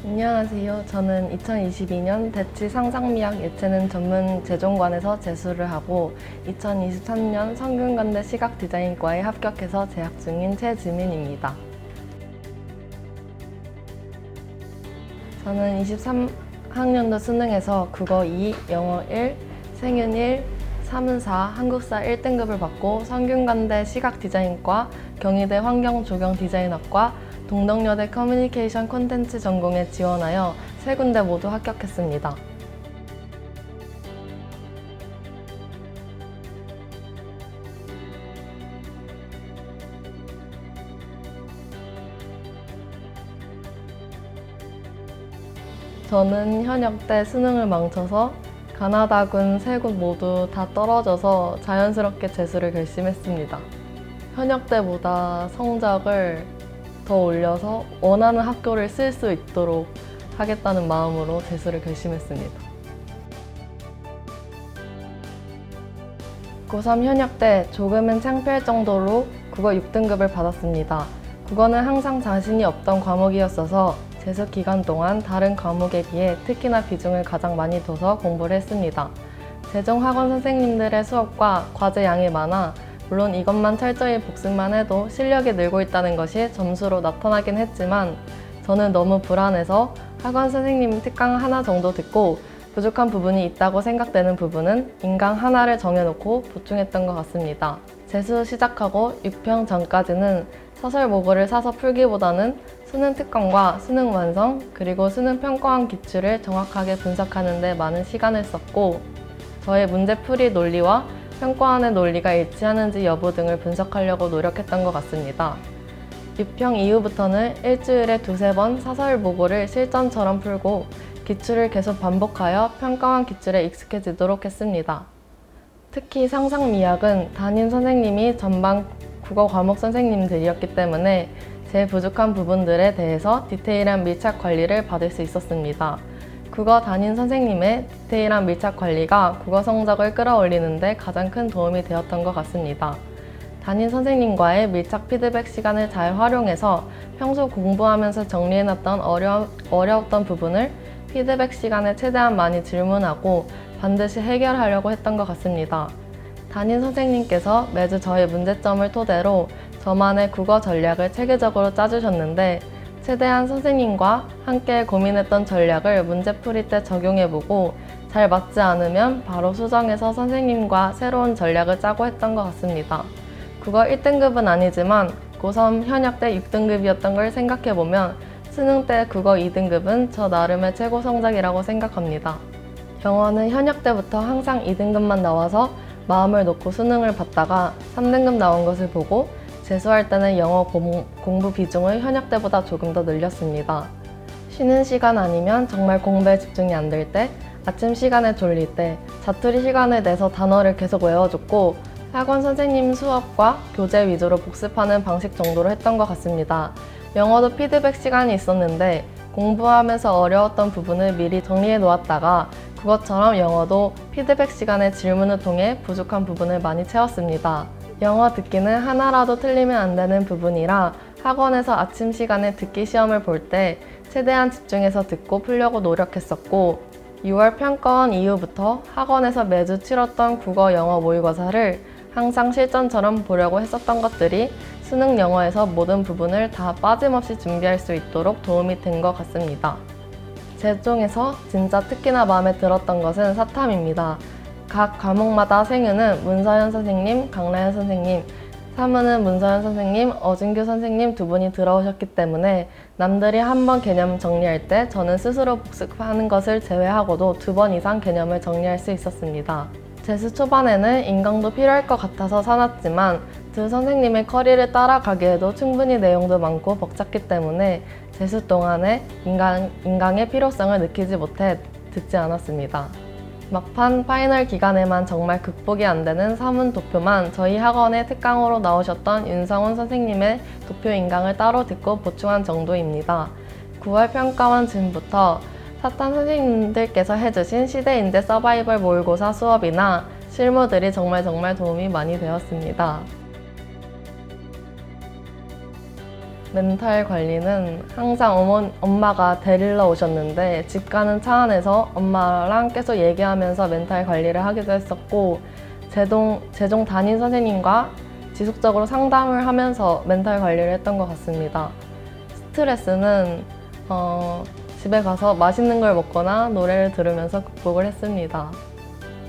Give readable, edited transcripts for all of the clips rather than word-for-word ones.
안녕하세요. 저는 2022년 대치 상상미학 예체능 전문 재종관에서 재수를 하고 2023년 성균관대 시각디자인과에 합격해서 재학 중인 최지민입니다. 저는 23학년도 수능에서 국어 2, 영어 1, 생윤 1, 사문 4, 한국사 1등급을 받고 성균관대 시각디자인과, 경희대 환경조경디자인학과, 동덕여대 커뮤니케이션 콘텐츠 전공에 지원하여 세 군데 모두 합격했습니다. 저는 현역 때 수능을 망쳐서 가나다군 세 곳 모두 다 떨어져서 자연스럽게 재수를 결심했습니다. 현역 때보다 성적을 더 올려서 원하는 학교를 쓸 수 있도록 하겠다는 마음으로 재수를 결심했습니다. 고3 현역 때 조금은 창피할 정도로 국어 6등급을 받았습니다. 국어는 항상 자신이 없던 과목이었어서 재수 기간 동안 다른 과목에 비해 특히나 비중을 가장 많이 둬서 공부를 했습니다. 재정학원 선생님들의 수업과 과제 양이 많아 물론 이것만 철저히 복습만 해도 실력이 늘고 있다는 것이 점수로 나타나긴 했지만 저는 너무 불안해서 학원 선생님 특강 하나 정도 듣고 부족한 부분이 있다고 생각되는 부분은 인강 하나를 정해놓고 보충했던 것 같습니다. 재수 시작하고 6평 전까지는 사설 모고를 사서 풀기보다는 수능 특강과 수능 완성 그리고 수능 평가원 기출을 정확하게 분석하는 데 많은 시간을 썼고 저의 문제풀이 논리와 평가원의 논리가 일치하는지 여부 등을 분석하려고 노력했던 것 같습니다. 6평 이후부터는 일주일에 2~3번 사설 모고를 실전처럼 풀고 기출을 계속 반복하여 평가원 기출에 익숙해지도록 했습니다. 특히 상상미학은 담임 선생님이 전반 국어 과목 선생님들이었기 때문에 제 부족한 부분들에 대해서 디테일한 밀착 관리를 받을 수 있었습니다. 국어 담임 선생님의 디테일한 밀착 관리가 국어 성적을 끌어올리는 데 가장 큰 도움이 되었던 것 같습니다. 담임 선생님과의 밀착 피드백 시간을 잘 활용해서 평소 공부하면서 정리해놨던 어려웠던 부분을 피드백 시간에 최대한 많이 질문하고 반드시 해결하려고 했던 것 같습니다. 담임 선생님께서 매주 저의 문제점을 토대로 저만의 국어 전략을 체계적으로 짜주셨는데 최대한 선생님과 함께 고민했던 전략을 문제풀이 때 적용해보고 잘 맞지 않으면 바로 수정해서 선생님과 새로운 전략을 짜고 했던 것 같습니다. 국어 1등급은 아니지만 고3 현역 때 6등급이었던 걸 생각해보면 수능 때 국어 2등급은 저 나름의 최고 성적이라고 생각합니다. 영어는 현역 때부터 항상 2등급만 나와서 마음을 놓고 수능을 봤다가 3등급 나온 것을 보고 재수할 때는 영어 공부 비중을 현역 때보다 조금 더 늘렸습니다. 쉬는 시간 아니면 정말 공부에 집중이 안 될 때, 아침 시간에 졸릴 때 자투리 시간을 내서 단어를 계속 외워줬고 학원 선생님 수업과 교재 위주로 복습하는 방식 정도로 했던 것 같습니다. 영어도 피드백 시간이 있었는데 공부하면서 어려웠던 부분을 미리 정리해 놓았다가 그것처럼 영어도 피드백 시간에 질문을 통해 부족한 부분을 많이 채웠습니다. 영어 듣기는 하나라도 틀리면 안 되는 부분이라 학원에서 아침 시간에 듣기 시험을 볼 때 최대한 집중해서 듣고 풀려고 노력했었고 6월 평가원 이후부터 학원에서 매주 치렀던 국어 영어 모의고사를 항상 실전처럼 보려고 했었던 것들이 수능 영어에서 모든 부분을 다 빠짐없이 준비할 수 있도록 도움이 된 것 같습니다. 제 중에서 진짜 특히나 마음에 들었던 것은 사탐입니다. 각 과목마다 생유는 문서현 선생님, 강나연 선생님, 사문은 문서현 선생님, 어진규 선생님 두 분이 들어오셨기 때문에 남들이 한 번 개념 정리할 때 저는 스스로 복습하는 것을 제외하고도 2번 이상 개념을 정리할 수 있었습니다. 재수 초반에는 인강도 필요할 것 같아서 사놨지만 두 선생님의 커리를 따라가기에도 충분히 내용도 많고 벅찼기 때문에 재수 동안에 인강의 필요성을 느끼지 못해 듣지 않았습니다. 막판 파이널 기간에만 정말 극복이 안 되는 사문 도표만 저희 학원의 특강으로 나오셨던 윤성훈 선생님의 도표 인강을 따로 듣고 보충한 정도입니다. 9월 평가원 즈음부터 사탐 선생님들께서 해주신 시대인재 서바이벌 모의고사 수업이나 실무들이 정말 도움이 많이 되었습니다. 멘탈 관리는 항상 엄마가 데리러 오셨는데 집 가는 차 안에서 엄마랑 계속 얘기하면서 멘탈 관리를 하기도 했었고, 제종 담임 선생님과 지속적으로 상담을 하면서 멘탈 관리를 했던 것 같습니다. 스트레스는 집에 가서 맛있는 걸 먹거나 노래를 들으면서 극복을 했습니다.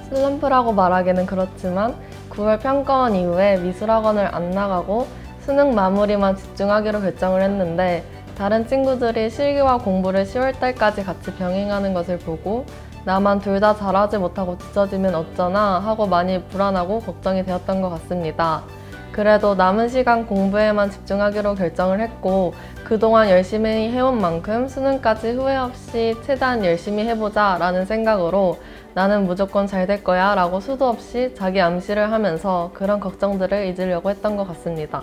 슬럼프라고 말하기는 그렇지만 9월 평가원 이후에 미술학원을 안 나가고 수능 마무리만 집중하기로 결정을 했는데, 다른 친구들이 실기와 공부를 10월달까지 같이 병행하는 것을 보고 나만 둘 다 잘하지 못하고 뒤처지면 어쩌나 하고 많이 불안하고 걱정이 되었던 것 같습니다. 그래도 남은 시간 공부에만 집중하기로 결정을 했고, 그동안 열심히 해온 만큼 수능까지 후회 없이 최대한 열심히 해보자 라는 생각으로 나는 무조건 잘 될 거야 라고 수도 없이 자기 암시를 하면서 그런 걱정들을 잊으려고 했던 것 같습니다.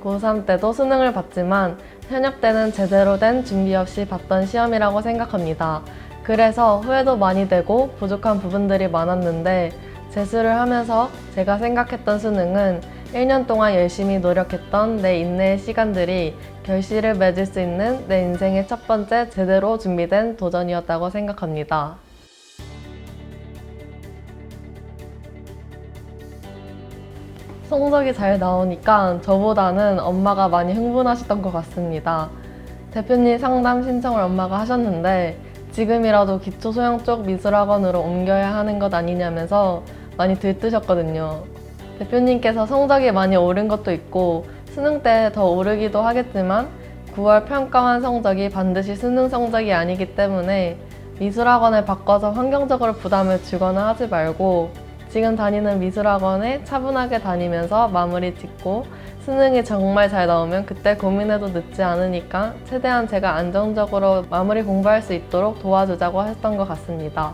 고3 때도 수능을 봤지만 현역 때는 제대로 된 준비 없이 봤던 시험이라고 생각합니다. 그래서 후회도 많이 되고 부족한 부분들이 많았는데, 재수를 하면서 제가 생각했던 수능은 1년 동안 열심히 노력했던 내 인내의 시간들이 결실을 맺을 수 있는 내 인생의 첫 번째 제대로 준비된 도전이었다고 생각합니다. 성적이 잘 나오니까 저보다는 엄마가 많이 흥분하셨던 것 같습니다. 대표님 상담 신청을 엄마가 하셨는데 지금이라도 기초소형 쪽 미술학원으로 옮겨야 하는 것 아니냐면서 많이 들뜨셨거든요. 대표님께서 성적이 많이 오른 것도 있고 수능 때 더 오르기도 하겠지만 9월 평가원 성적이 반드시 수능 성적이 아니기 때문에 미술학원을 바꿔서 환경적으로 부담을 주거나 하지 말고 지금 다니는 미술학원에 차분하게 다니면서 마무리 짓고 수능이 정말 잘 나오면 그때 고민해도 늦지 않으니까 최대한 제가 안정적으로 마무리 공부할 수 있도록 도와주자고 했던 것 같습니다.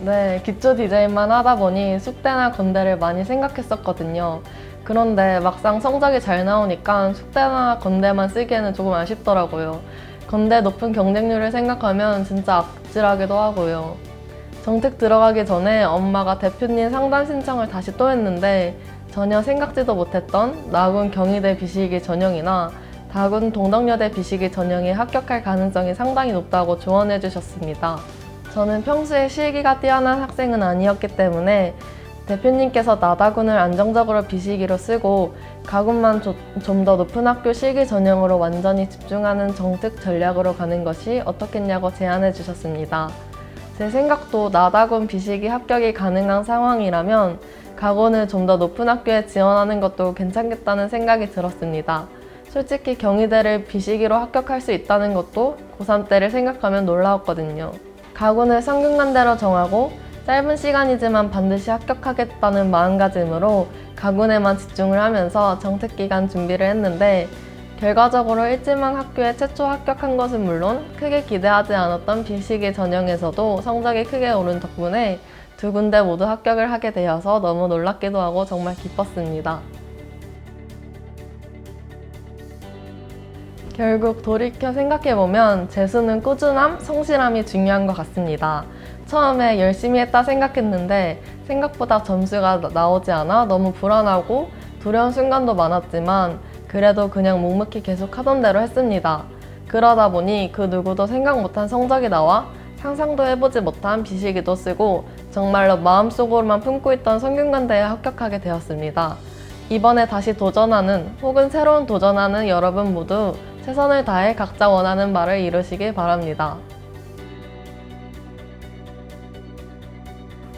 네, 기초 디자인만 하다 보니 숙대나 건대를 많이 생각했었거든요. 그런데 막상 성적이 잘 나오니까 숙대나 건대만 쓰기에는 조금 아쉽더라고요. 건대 높은 경쟁률을 생각하면 진짜 아찔하기도 하고요. 정특 들어가기 전에 엄마가 대표님 상담 신청을 다시 또 했는데 전혀 생각지도 못했던 나군 경희대 비실기 전형이나 다군 동덕여대 비실기 전형에 합격할 가능성이 상당히 높다고 조언해 주셨습니다. 저는 평소에 실기가 뛰어난 학생은 아니었기 때문에 대표님께서 나다군을 안정적으로 비실기로 쓰고 가군만 좀 더 높은 학교 실기 전형으로 완전히 집중하는 정특 전략으로 가는 것이 어떻겠냐고 제안해 주셨습니다. 제 생각도 나다군 비실기 합격이 가능한 상황이라면 가군을 좀 더 높은 학교에 지원하는 것도 괜찮겠다는 생각이 들었습니다. 솔직히 경희대를 비실기로 합격할 수 있다는 것도 고3 때를 생각하면 놀라웠거든요. 가군을 성균관대로 정하고 짧은 시간이지만 반드시 합격하겠다는 마음가짐으로 가군에만 집중을 하면서 정특기간 준비를 했는데 결과적으로 일지망 학교에 최초 합격한 것은 물론 크게 기대하지 않았던 비실기 전형에서도 성적이 크게 오른 덕분에 두 군데 모두 합격을 하게 되어서 너무 놀랍기도 하고 정말 기뻤습니다. 결국 돌이켜 생각해보면 재수는 꾸준함, 성실함이 중요한 것 같습니다. 처음에 열심히 했다 생각했는데 생각보다 점수가 나오지 않아 너무 불안하고 두려운 순간도 많았지만 그래도 그냥 묵묵히 계속 하던 대로 했습니다. 그러다 보니 그 누구도 생각 못한 성적이 나와 상상도 해보지 못한 비실기도 쓰고 정말로 마음속으로만 품고 있던 성균관대에 합격하게 되었습니다. 이번에 다시 도전하는 혹은 새로운 도전하는 여러분 모두 최선을 다해 각자 원하는 바를 이루시길 바랍니다.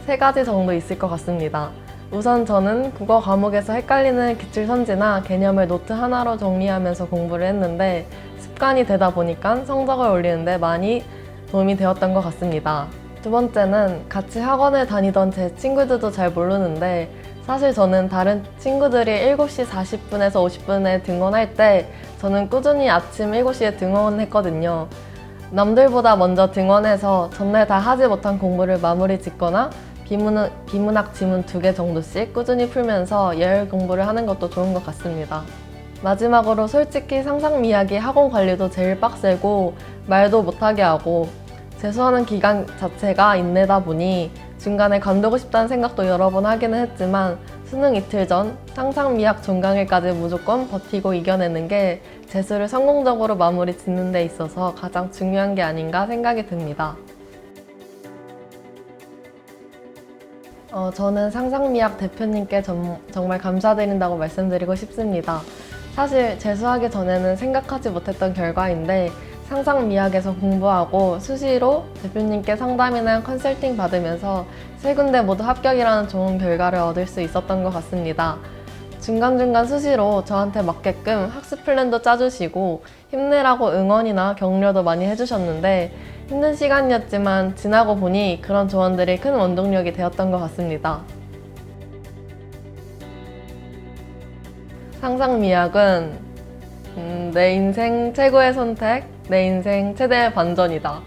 3가지 정도 있을 것 같습니다. 우선 저는 국어 과목에서 헷갈리는 기출선지나 개념을 노트 하나로 정리하면서 공부를 했는데 습관이 되다 보니까 성적을 올리는데 많이 도움이 되었던 것 같습니다. 두 번째는 같이 학원을 다니던 제 친구들도 잘 모르는데 사실 저는 다른 친구들이 7시 40분에서 50분에 등원할 때 저는 꾸준히 아침 7시에 등원했거든요. 남들보다 먼저 등원해서 전날 다 하지 못한 공부를 마무리 짓거나 비문학 지문 2개 정도씩 꾸준히 풀면서 예열 공부를 하는 것도 좋은 것 같습니다. 마지막으로 솔직히 상상미학이 학원 관리도 제일 빡세고 말도 못하게 하고 재수하는 기간 자체가 인내다 보니 중간에 관두고 싶다는 생각도 여러 번 하기는 했지만 수능 이틀 전 상상미학 종강일까지 무조건 버티고 이겨내는 게 재수를 성공적으로 마무리 짓는 데 있어서 가장 중요한 게 아닌가 생각이 듭니다. 저는 상상미학 대표님께 정말 감사드린다고 말씀드리고 싶습니다. 사실 재수하기 전에는 생각하지 못했던 결과인데 상상미학에서 공부하고 수시로 대표님께 상담이나 컨설팅 받으면서 세 군데 모두 합격이라는 좋은 결과를 얻을 수 있었던 것 같습니다. 중간중간 수시로 저한테 맞게끔 학습 플랜도 짜주시고 힘내라고 응원이나 격려도 많이 해주셨는데 힘든 시간이었지만 지나고 보니 그런 조언들이 큰 원동력이 되었던 것 같습니다. 상상미학은 내 인생 최고의 선택, 내 인생 최대의 반전이다.